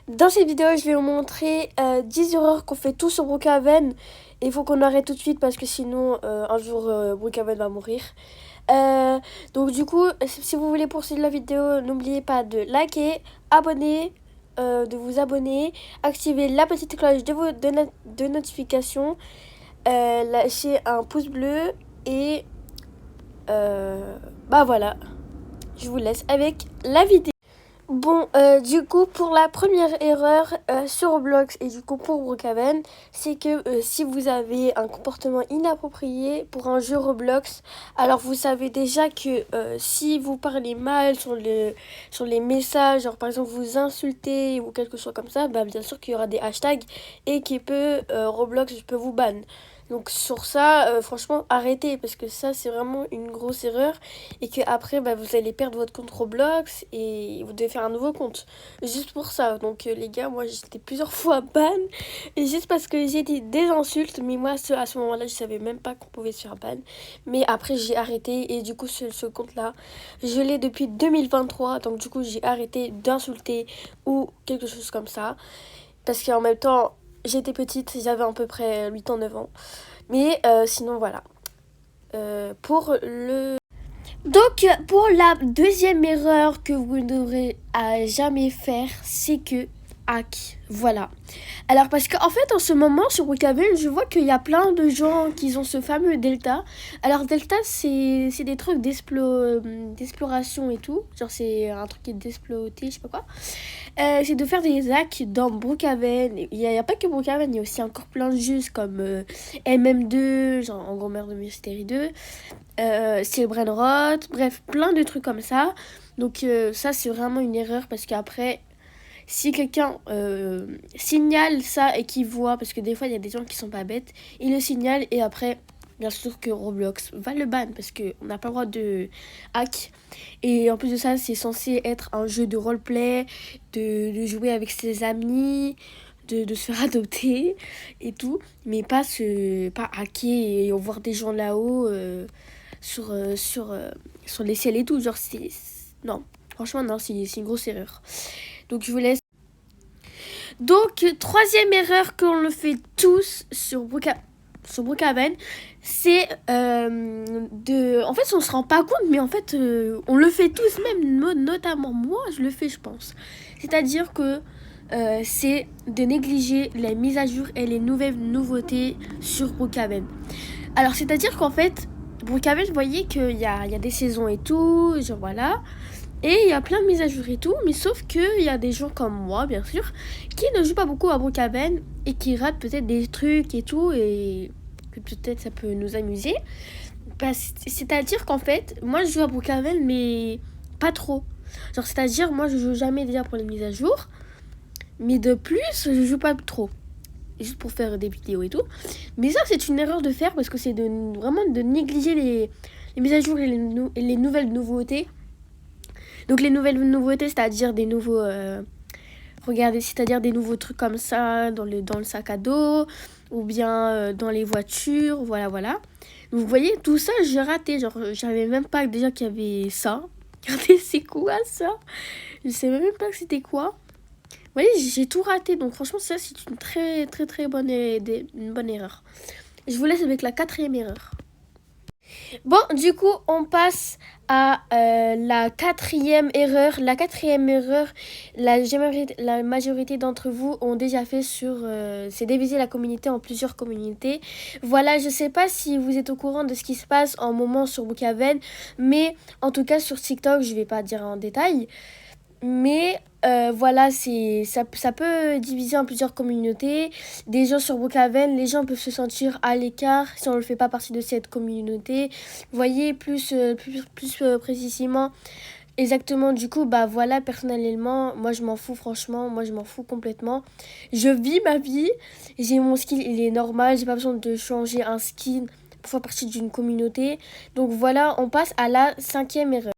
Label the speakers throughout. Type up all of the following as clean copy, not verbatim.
Speaker 1: Dans cette vidéo, je vais vous montrer 10 erreurs qu'on fait tous sur Brookhaven. Et il faut qu'on arrête tout de suite parce que sinon, un jour, Brookhaven va mourir. Donc du coup, si vous voulez poursuivre la vidéo, n'oubliez pas de liker, de vous abonner, activer la petite cloche de notification, lâcher un pouce bleu et bah voilà, je vous laisse avec la vidéo. Bon, du coup, pour la première erreur sur Roblox et du coup pour Brookhaven, c'est que si vous avez un comportement inapproprié pour un jeu Roblox, alors vous savez déjà que si vous parlez mal sur les messages, genre par exemple vous insultez ou quelque chose comme ça, bah bien sûr qu'il y aura des hashtags et Roblox peut vous ban. Donc sur ça, franchement, arrêtez parce que ça, c'est vraiment une grosse erreur et que après, bah, vous allez perdre votre compte Roblox et vous devez faire un nouveau compte. Juste pour ça. Donc les gars, moi, j'étais plusieurs fois ban et juste parce que j'ai dit des insultes, mais moi, à ce moment-là, je savais même pas qu'on pouvait se faire ban. Mais après, j'ai arrêté et du coup, ce compte-là, je l'ai depuis 2023. Donc du coup, j'ai arrêté d'insulter ou quelque chose comme ça parce qu'en même temps, j'étais petite, j'avais à peu près 8 ans, 9 ans. Mais sinon, voilà. Pour le... Donc, pour la deuxième erreur que vous ne devrez à jamais faire, c'est que hack. Voilà. Alors, parce qu'en fait, en ce moment, sur Brookhaven, je vois qu'il y a plein de gens qui ont ce fameux Delta. Alors, Delta, c'est des trucs d'exploration et tout. Genre, c'est un truc qui est d'exploiter, je sais pas quoi. C'est de faire des hacks dans Brookhaven. Il y a pas que Brookhaven, il y a aussi encore plein de jeux comme MM2, genre En Grand-Mère de Mystery 2, Steel Brain Rot, bref, plein de trucs comme ça. Donc ça, c'est vraiment une erreur parce qu'après, si quelqu'un signale ça et qu'il voit, parce que des fois, il y a des gens qui sont pas bêtes, il le signale et après... Bien sûr que Roblox va le ban parce qu'on n'a pas le droit de hack. Et en plus de ça, c'est censé être un jeu de roleplay, de jouer avec ses amis, de se faire adopter et tout. Mais pas hacker et voir des gens là-haut sur les ciels et tout. Genre, non, franchement, non, c'est une grosse erreur. Donc, je vous laisse. Donc, troisième erreur qu'on le fait tous sur Brookhaven, c'est en fait, on se rend pas compte, mais en fait, on le fait tous, même notamment moi, je le fais, je pense. C'est-à-dire que c'est de négliger les mises à jour et les nouvelles nouveautés sur Brookhaven. Alors, c'est-à-dire qu'en fait, Brookhaven, vous voyez qu'il y a des saisons et tout, genre voilà. Et il y a plein de mises à jour et tout, mais sauf qu'il y a des gens comme moi, bien sûr, qui ne jouent pas beaucoup à Brookhaven et qui ratent peut-être des trucs et tout, et que peut-être ça peut nous amuser. C'est-à-dire qu'en fait, moi je joue à Brookhaven, mais pas trop. Genre, c'est-à-dire, moi je joue jamais déjà pour les mises à jour, mais de plus, je joue pas trop. Juste pour faire des vidéos et tout. Mais ça, c'est une erreur de faire parce que c'est vraiment de négliger les mises à jour et les nouvelles nouveautés. Donc les nouvelles nouveautés, c'est-à-dire des nouveaux... regardez, c'est-à-dire des nouveaux trucs comme ça dans le sac à dos ou bien dans les voitures, voilà, voilà. Donc, vous voyez, tout ça, j'ai raté. Genre, je savais même pas déjà qu'il y avait ça. Regardez, c'est quoi ça? Je savais même pas que c'était quoi. Vous voyez, j'ai tout raté. Donc franchement, ça, c'est une très, très, très bonne, une bonne erreur. Je vous laisse avec la quatrième erreur. Bon, du coup, on passe à la quatrième erreur. La quatrième erreur, la majorité d'entre vous ont déjà fait c'est diviser la communauté en plusieurs communautés. Voilà, je sais pas si vous êtes au courant de ce qui se passe en moment sur Brookhaven, mais en tout cas sur TikTok, je vais pas dire en détail. Mais voilà, ça peut diviser en plusieurs communautés. Des gens sur Brookhaven, les gens peuvent se sentir à l'écart si on ne fait pas partie de cette communauté. Vous voyez, plus précisément, exactement, du coup, bah voilà, personnellement, moi je m'en fous, franchement, moi je m'en fous complètement. Je vis ma vie, j'ai mon skin, il est normal, j'ai pas besoin de changer un skin pour faire partie d'une communauté. Donc voilà, on passe à la cinquième erreur.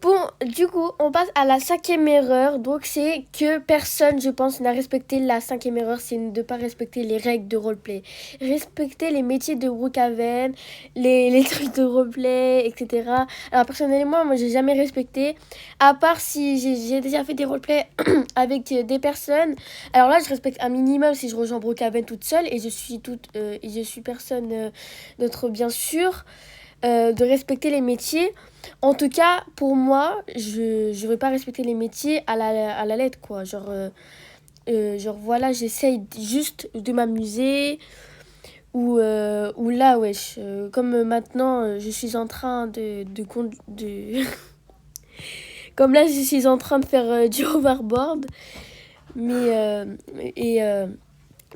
Speaker 1: Bon, du coup, on passe à la cinquième erreur. Donc, c'est que personne, je pense, n'a respecté la cinquième erreur, c'est de ne pas respecter les règles de roleplay. Respecter les métiers de Brookhaven, les trucs de roleplay, etc. Alors, personnellement, moi, j'ai jamais respecté. À part si j'ai déjà fait des roleplays avec des personnes. Alors là, je respecte un minimum si je rejoins Brookhaven toute seule et je suis personne d'autre, bien sûr. De respecter les métiers. En tout cas, pour moi, je ne vais pas respecter les métiers à la lettre, quoi. Genre voilà, j'essaye juste de m'amuser. Ou là, wesh. Comme maintenant, je suis en train comme là, je suis en train de faire du hoverboard. Mais, et, euh,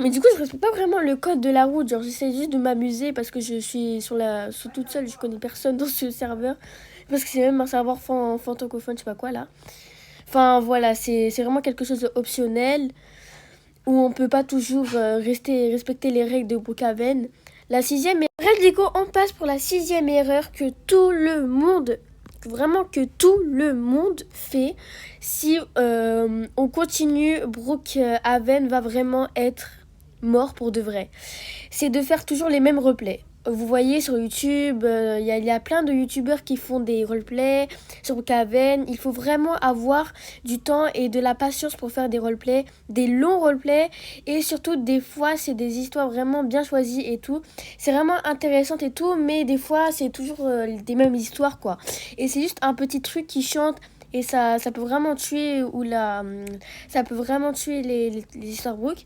Speaker 1: mais du coup, je respecte pas vraiment le code de la route. Genre, j'essaie juste de m'amuser parce que je suis sur toute seule. Je connais personne dans ce serveur. Parce que c'est même un serveur francophone, je sais pas quoi là. Enfin, voilà, c'est vraiment quelque chose d'optionnel où on peut pas toujours respecter les règles de Brookhaven. La sixième erreur, du coup, on passe pour la sixième erreur que tout le monde, vraiment que tout le monde fait. Si on continue, Brookhaven va vraiment être mort pour de vrai. C'est de faire toujours les mêmes replays. Vous voyez sur YouTube, il y a plein de youtubeurs qui font des roleplays sur Brookhaven. Il faut vraiment avoir du temps et de la patience pour faire des roleplays, des longs roleplays. Et surtout, des fois, c'est des histoires vraiment bien choisies et tout. C'est vraiment intéressant et tout, mais des fois, c'est toujours des mêmes histoires, quoi. Et c'est juste un petit truc qui chante. Et ça peut vraiment tuer ça peut vraiment tuer les histoires Brook.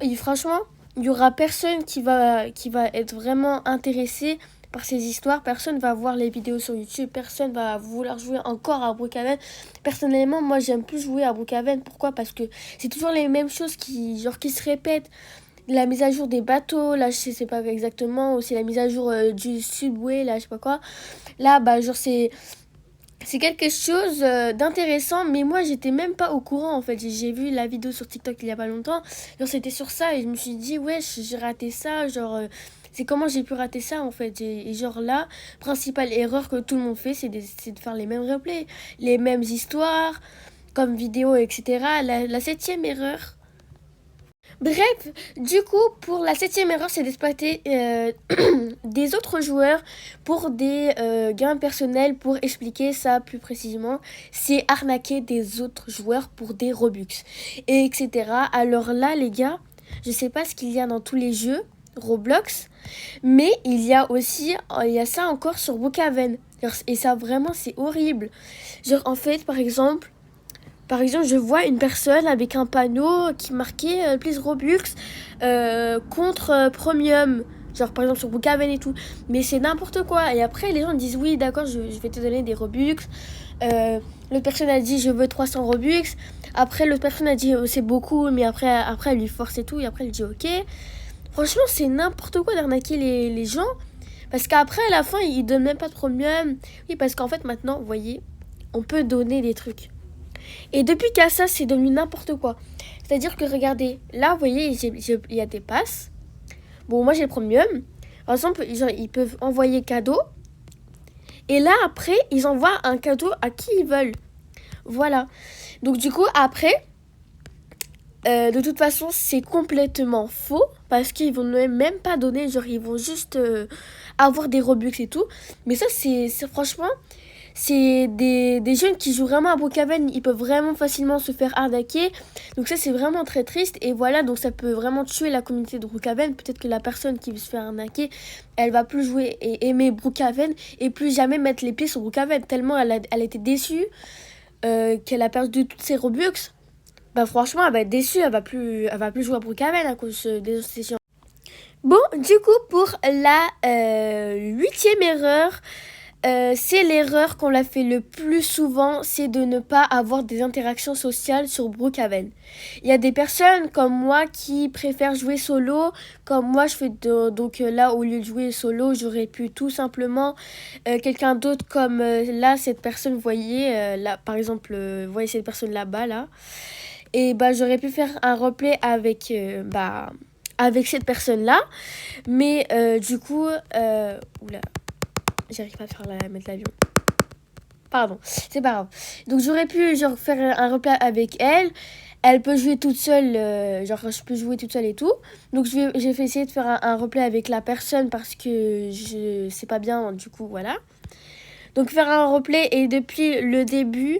Speaker 1: Et franchement, il y aura personne qui va être vraiment intéressé par ces histoires. Personne va voir les vidéos sur YouTube. Personne va vouloir jouer encore à Brookhaven. Personnellement, moi, j'aime plus jouer à Brookhaven. Pourquoi? Parce que c'est toujours les mêmes choses qui se répètent. La mise à jour des bateaux, là, je sais pas exactement. Aussi la mise à jour du Subway, là, je sais pas quoi. Là, bah, genre, c'est quelque chose d'intéressant, mais moi j'étais même pas au courant en fait. J'ai vu la vidéo sur TikTok il y a pas longtemps, genre c'était sur ça et je me suis dit ouais, j'ai raté ça, genre c'est comment j'ai pu rater ça en fait. Et genre là, principale erreur que tout le monde fait, c'est de faire les mêmes replays, les mêmes histoires, comme vidéo, etc. La septième erreur. Bref, du coup, pour la septième erreur, c'est d'exploiter des autres joueurs pour des gains personnels. Pour expliquer ça plus précisément, c'est arnaquer des autres joueurs pour des Robux, et etc. Alors là, les gars, je sais pas ce qu'il y a dans tous les jeux Roblox, mais il y a ça encore sur Brookhaven. Et ça, vraiment, c'est horrible. Genre, en fait, par exemple, je vois une personne avec un panneau qui marquait Please Robux contre Premium. Genre par exemple sur Brookhaven et tout. Mais c'est n'importe quoi. Et après, les gens disent oui, d'accord, je vais te donner des Robux. L'autre personne a dit je veux 300 Robux. Après, l'autre personne a dit c'est beaucoup. Mais après, elle lui force et tout. Et après, elle dit ok. Franchement, c'est n'importe quoi d'arnaquer les gens. Parce qu'après, à la fin, ils donnent même pas de Premium. Oui, parce qu'en fait, maintenant, vous voyez, on peut donner des trucs. Et depuis qu'à ça, c'est devenu n'importe quoi. C'est-à-dire que regardez, là, vous voyez, il y a des passes. Bon, moi j'ai le premium. Par exemple, ils peuvent envoyer cadeau. Et là, après, ils envoient un cadeau à qui ils veulent. Voilà. Donc du coup, après, de toute façon, c'est complètement faux. Parce qu'ils vont même pas donner, genre, ils vont juste avoir des Robux et tout. Mais ça, c'est franchement... C'est des jeunes qui jouent vraiment à Brookhaven, ils peuvent vraiment facilement se faire arnaquer. Donc ça, c'est vraiment très triste. Et voilà, donc ça peut vraiment tuer la communauté de Brookhaven. Peut-être que la personne qui veut se faire arnaquer, elle va plus jouer et aimer Brookhaven et plus jamais mettre les pieds sur Brookhaven. Tellement elle était déçue qu'elle a perdu toutes ses Robux. Bah franchement, elle va être déçue, elle va plus jouer à Brookhaven à cause des sessions. Bon, du coup, pour la huitième erreur... c'est l'erreur qu'on l'a fait le plus souvent, c'est de ne pas avoir des interactions sociales sur Brookhaven. Il y a des personnes comme moi qui préfèrent jouer solo, comme moi je fais donc là au lieu de jouer solo, j'aurais pu tout simplement quelqu'un d'autre comme là cette personne, vous voyez là par exemple, vous voyez cette personne là-bas là, et bah j'aurais pu faire un replay avec avec cette personne là, mais du coup oula. J'arrive pas à mettre l'avion. Pardon, c'est pas grave. Donc j'aurais pu genre faire un replay avec elle. Elle peut jouer toute seule, genre je peux jouer toute seule et tout. Donc j'ai fait essayer de faire un replay avec la personne parce que je sais pas bien, du coup voilà. Donc faire un replay et depuis le début,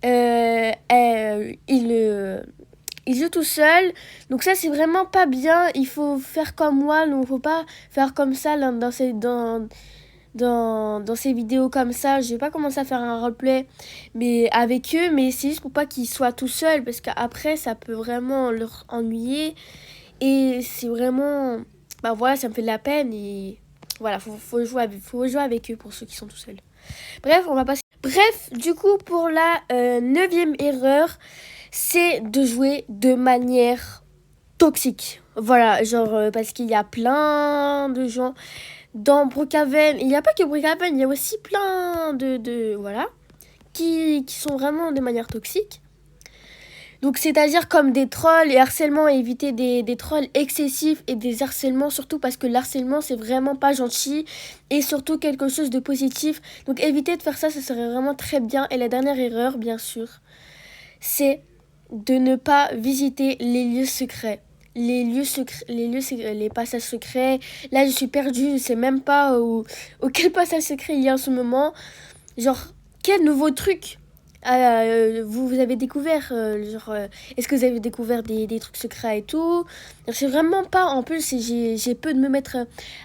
Speaker 1: il joue tout seul. Donc ça c'est vraiment pas bien. Il faut faire comme moi, donc faut pas faire comme ça là, dans ces vidéos comme ça. Je vais pas commencer à faire un roleplay mais avec eux, mais c'est juste pour pas qu'ils soient tout seuls parce qu'après ça peut vraiment leur ennuyer et c'est vraiment bah voilà, ça me fait de la peine et voilà, faut jouer avec eux pour ceux qui sont tout seuls. Bref, on va passer. Bref, du coup pour la 9e erreur, c'est de jouer de manière toxique. Voilà, genre parce qu'il y a plein de gens dans Brookhaven, il n'y a pas que Brookhaven, il y a aussi plein voilà, qui sont vraiment de manière toxique. Donc c'est-à-dire comme des trolls et harcèlement, éviter des trolls excessifs et des harcèlements, surtout parce que l'harcèlement c'est vraiment pas gentil et surtout quelque chose de positif. Donc éviter de faire ça, ça serait vraiment très bien. Et la dernière erreur, bien sûr, c'est de ne pas visiter les lieux secrets. Les passages secrets. Là, je suis perdue, je sais même pas auquel passage secret il y a en ce moment. Genre, quel nouveau truc vous avez découvert est-ce que vous avez découvert des trucs secrets et tout? Je sais vraiment pas. En plus, j'ai peu de me mettre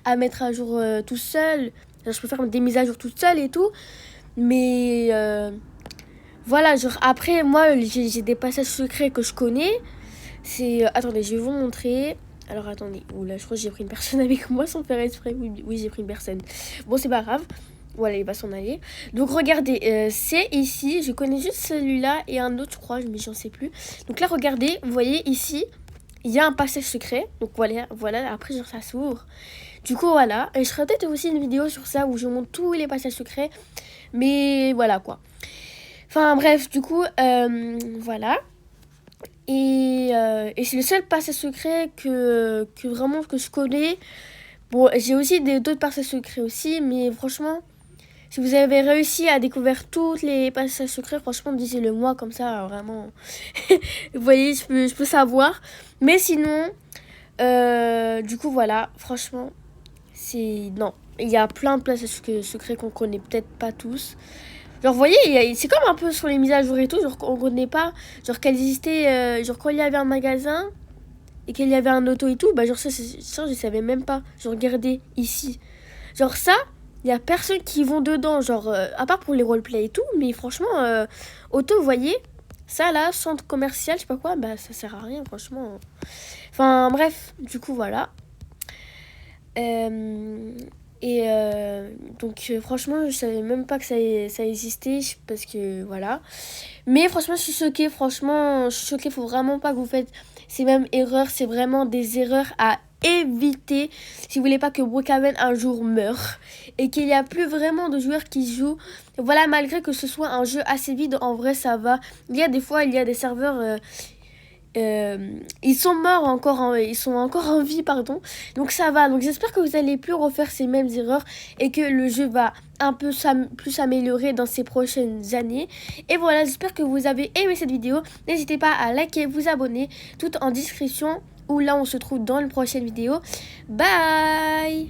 Speaker 1: à mettre à jour tout seul. Je peux faire des mises à jour toute seule et tout. Mais voilà, genre après, moi, j'ai des passages secrets que je connais. C'est... attendez, je vais vous montrer. Alors attendez, oula, je crois que j'ai pris une personne avec moi sans faire exprès. Oui, j'ai pris une personne. Bon, c'est pas grave. Voilà, il va s'en aller. Donc regardez, c'est ici. Je connais juste celui-là et un autre, je crois, mais j'en sais plus. Donc là, regardez, vous voyez ici, il y a un passage secret. Donc voilà, après, genre, ça s'ouvre. Du coup, voilà. Et je ferai peut-être aussi une vidéo sur ça où je montre tous les passages secrets. Mais voilà, quoi. Enfin, bref, du coup, voilà. Et c'est le seul passage secret que vraiment que je connais. Bon, j'ai aussi d'autres passages secrets aussi, mais franchement, si vous avez réussi à découvrir tous les passages secrets, franchement, dites-le moi, comme ça, vraiment, vous voyez, je peux savoir. Mais sinon, du coup, voilà, franchement, c'est... Non, il y a plein de passages secrets qu'on connaît peut-être pas tous. Genre, vous voyez, c'est comme un peu sur les mises à jour et tout, genre, on connaît pas, genre, qu'elle existait, genre, quand il y avait un magasin et qu'il y avait un auto et tout, bah, genre, ça je savais même pas. Genre, regardez, ici. Genre, ça, il y a personne qui vont dedans, genre, à part pour les roleplay et tout, mais franchement, auto, vous voyez, ça, là, centre commercial, je sais pas quoi, bah, ça sert à rien, franchement. Enfin, bref, du coup, voilà. Donc franchement je savais même pas que ça existait parce que voilà, mais franchement je suis choquée, faut vraiment pas que vous faites ces mêmes erreurs, c'est vraiment des erreurs à éviter si vous voulez pas que Brookhaven un jour meure et qu'il n'y a plus vraiment de joueurs qui jouent. Voilà, malgré que ce soit un jeu assez vide, en vrai ça va. Il y a des fois, il y a des serveurs ils sont morts encore, ils sont encore en vie, pardon. Donc ça va. Donc j'espère que vous allez plus refaire ces mêmes erreurs et que le jeu va un peu plus s'améliorer dans ces prochaines années. Et voilà, j'espère que vous avez aimé cette vidéo. N'hésitez pas à liker, vous abonner, tout en description. Où là on se trouve dans une prochaine vidéo. Bye!